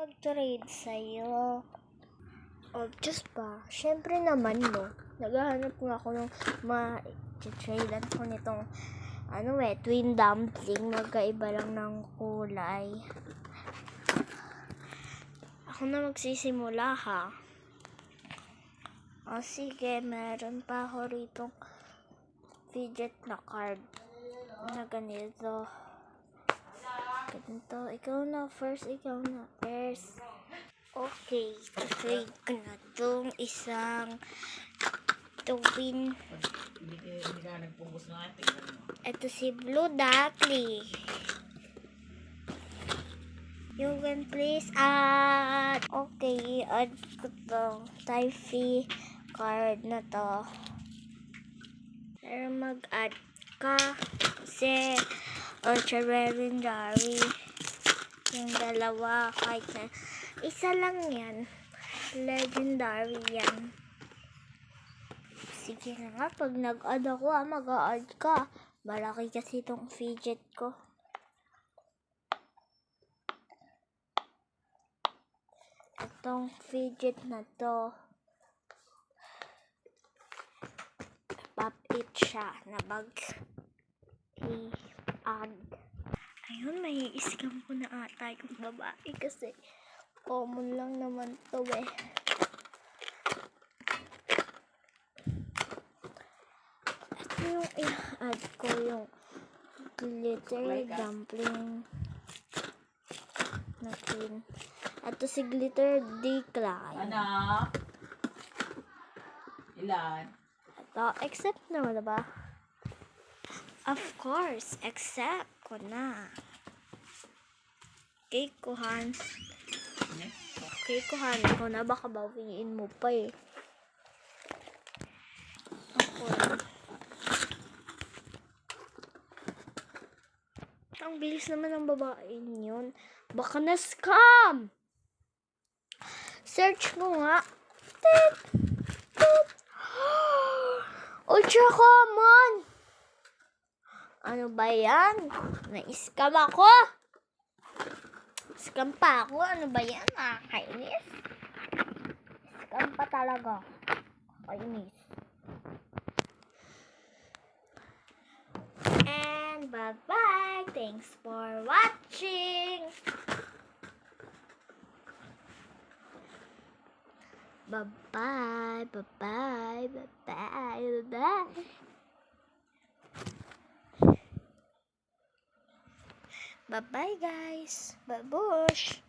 Mag-trade sa'yo. Just ba? Syempre naman, no. Naghahanap nga ako ng ma-tradean ko nitong twin dumpling. Magkaiba lang ng kulay. Ako na magsisimula, ha. Sige, meron pa ako rito fidget na card na ganito. Ikaw na first. Okay, trade ko na itong isang twin. Ito si Blue Duckling. You can please add. Okay, add ko itong Typhy card na to. Pero mag-add ka kasi Ultra Legendary yung dalawa, kahit na isa lang yan, legendary yan. Sige na nga, pag nag-add ako mag-add ka, malaki kasi itong fidget ko. Itong fidget na to, pop it siya na i-add. Ayun, may i-scam ko na ata yung babae kasi common lang naman to eh. Ito yung i-add ko, yung glitter dumpling natin. Ito si glitter decline. Ano? Ilan? Ito, accept naman na ba? Of course, accept ko na. Okay, kuhan. Ikaw na, baka bawiin mo pa eh. Okay. Ang bilis naman ng babae yun. Baka na-scam! Search mo nga. Ultra common! Ano ba yan? Na-scam ako? Scam pa ako? Ano ba yan? Kainis? Scam pa talaga. Kainis. And bye-bye. Thanks for watching. Bye-bye. Bye-bye. Bye-bye. Bye-bye. Bye-bye, guys. Bye-bush.